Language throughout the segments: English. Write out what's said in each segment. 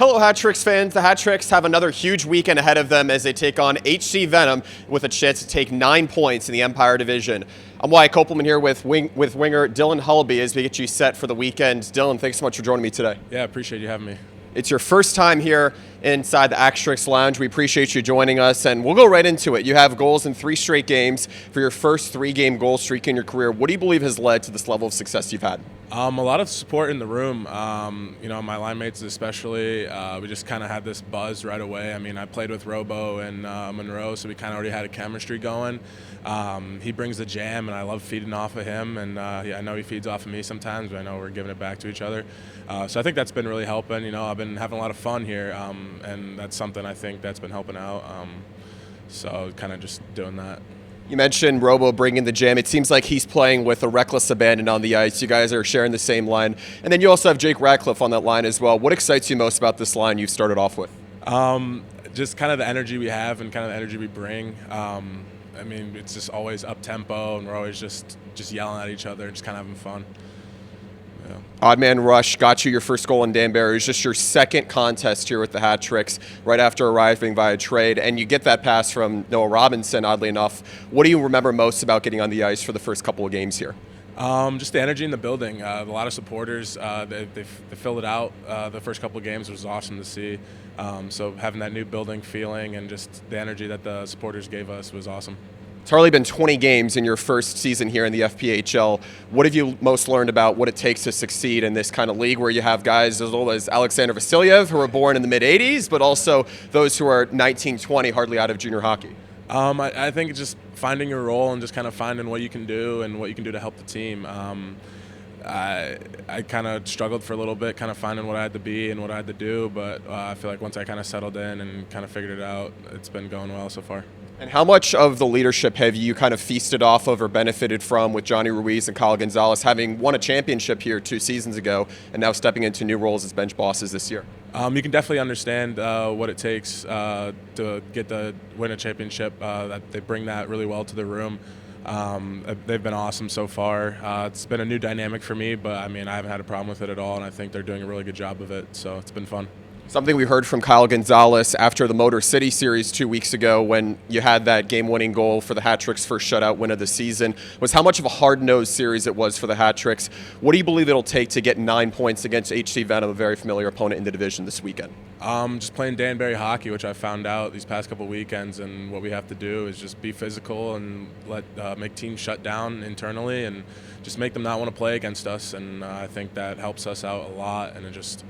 Hello, Hat Tricks fans. The Hat Tricks have another huge weekend ahead of them as they take on HC Venom with a chance to take 9 points in the Empire Division. I'm Wyatt Kopelman here with winger Dylan Hullaby as we get you set for the weekend. Dylan, thanks so much for joining me today. Yeah, I appreciate you having me. It's your first time here inside the Astrix Lounge. We appreciate you joining us, and we'll go right into it. You have goals in 3 straight games for your first 3-game goal streak in your career. What do you believe has led to this level of success you've had? A lot of support in the room. My line mates especially. We just kind of had this buzz right away. I mean, I played with Robo and Monroe, so we kind of already had a chemistry going. He brings the jam, and I love feeding off of him. And I know he feeds off of me sometimes, but I know we're giving it back to each other. So I think that's been really helping. I've been having a lot of fun here, and that's something I think that's been helping out. So kind of just doing that. You mentioned Robo bringing the jam. It seems like he's playing with a reckless abandon on the ice. You guys are sharing the same line. And then you also have Jake Ratcliffe on that line as well. What excites you most about this line you've started off with? Just kind of the energy we have and kind of the energy we bring. I mean, it's just always up-tempo, and we're always just yelling at each other and just kind of having fun. Yeah. Odd man rush got you your first goal in Danbury. It was just your second contest here with the Hat Tricks right after arriving via trade, and you get that pass from Noah Robinson, oddly enough. What do you remember most about getting on the ice for the first couple of games here? Just the energy in the building. A lot of supporters, they filled it out. The first couple of games was awesome to see. So having that new building feeling and just the energy that the supporters gave us was awesome. It's hardly been 20 games in your first season here in the FPHL. What have you most learned about what it takes to succeed in this kind of league where you have guys as old as Alexander Vasilyev who were born in the mid-'80s, but also those who are 19, 20, hardly out of junior hockey? I think it's just finding your role and just kind of finding what you can do and what you can do to help the team. I kind of struggled for a little bit, kind of finding what I had to be and what I had to do, but I feel like once I kind of settled in and kind of figured it out, it's been going well so far. And how much of the leadership have you kind of feasted off of or benefited from with Johnny Ruiz and Kyle Gonzalez having won a championship here 2 seasons ago and now stepping into new roles as bench bosses this year? You can definitely understand what it takes to win a championship. That they bring that really well to the room. They've been awesome so far. It's been a new dynamic for me, but I mean, I haven't had a problem with it at all, and I think they're doing a really good job of it, so it's been fun. Something we heard from Kyle Gonzalez after the Motor City Series 2 weeks ago when you had that game-winning goal for the Hat Tricks' first shutout win of the season was how much of a hard-nosed series it was for the Hat Tricks. What do you believe it'll take to get 9 points against HC Venom, a very familiar opponent in the division this weekend? Just playing Danbury hockey, which I found out these past couple weekends, and what we have to do is just be physical and make teams shut down internally and just make them not want to play against us, and I think that helps us out a lot, and it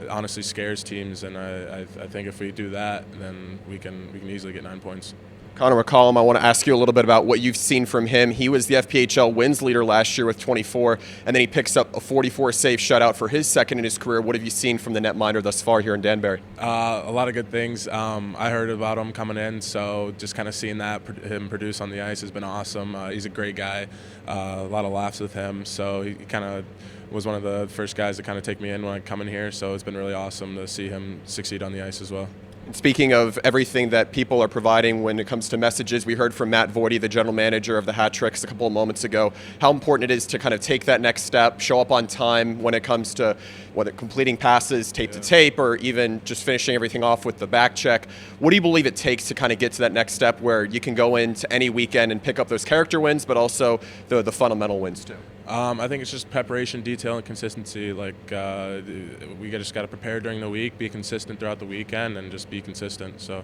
honestly scares teams, and I think if we do that, then we can easily get 9 points. Connor McCollum, I want to ask you a little bit about what you've seen from him. He was the FPHL wins leader last year with 24, and then he picks up a 44-save shutout for his second in his career. What have you seen from the Netminder thus far here in Danbury? A lot of good things. I heard about him coming in, so just kind of seeing him produce on the ice has been awesome. He's a great guy. A lot of laughs with him, so he kind of was one of the first guys to kind of take me in when I come in here, so it's been really awesome to see him succeed on the ice as well. And speaking of everything that people are providing when it comes to messages, we heard from Matt Voidy, the general manager of the Hat Tricks, a couple of moments ago, how important it is to kind of take that next step, show up on time when it comes to whether completing passes tape to tape or even just finishing everything off with the back check. What do you believe it takes to kind of get to that next step where you can go into any weekend and pick up those character wins, but also the fundamental wins too? I think it's just preparation, detail, and consistency. Like we just got to prepare during the week, be consistent throughout the weekend, and just be consistent. So,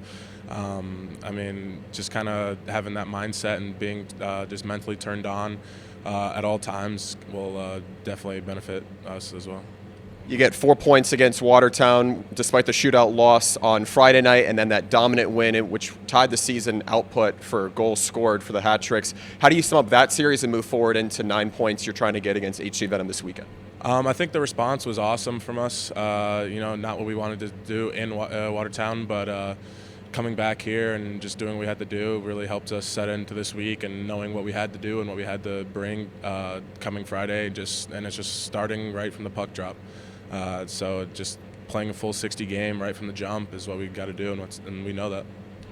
I mean, just kind of having that mindset and being just mentally turned on at all times will definitely benefit us as well. You get 4 points against Watertown despite the shootout loss on Friday night and then that dominant win which tied the season output for goals scored for the Hat Tricks. How do you sum up that series and move forward into 9 points you're trying to get against HC Venom this weekend? I think the response was awesome from us. Not what we wanted to do in Watertown, but coming back here and just doing what we had to do really helped us set into this week and knowing what we had to do and what we had to bring coming Friday. And it's just starting right from the puck drop. So just playing a full 60 game right from the jump is what we've got to do, and we know that.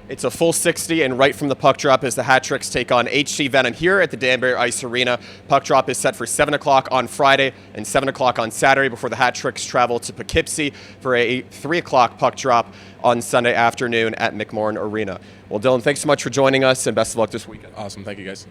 It's a full 60, and right from the puck drop as the Hat Tricks take on HC Venom here at the Danbury Ice Arena. Puck drop is set for 7 o'clock on Friday and 7 o'clock on Saturday before the Hat Tricks travel to Poughkeepsie for a 3 o'clock puck drop on Sunday afternoon at McMorran Arena. Well, Dylan, thanks so much for joining us, and best of luck this weekend. Awesome. Thank you, guys.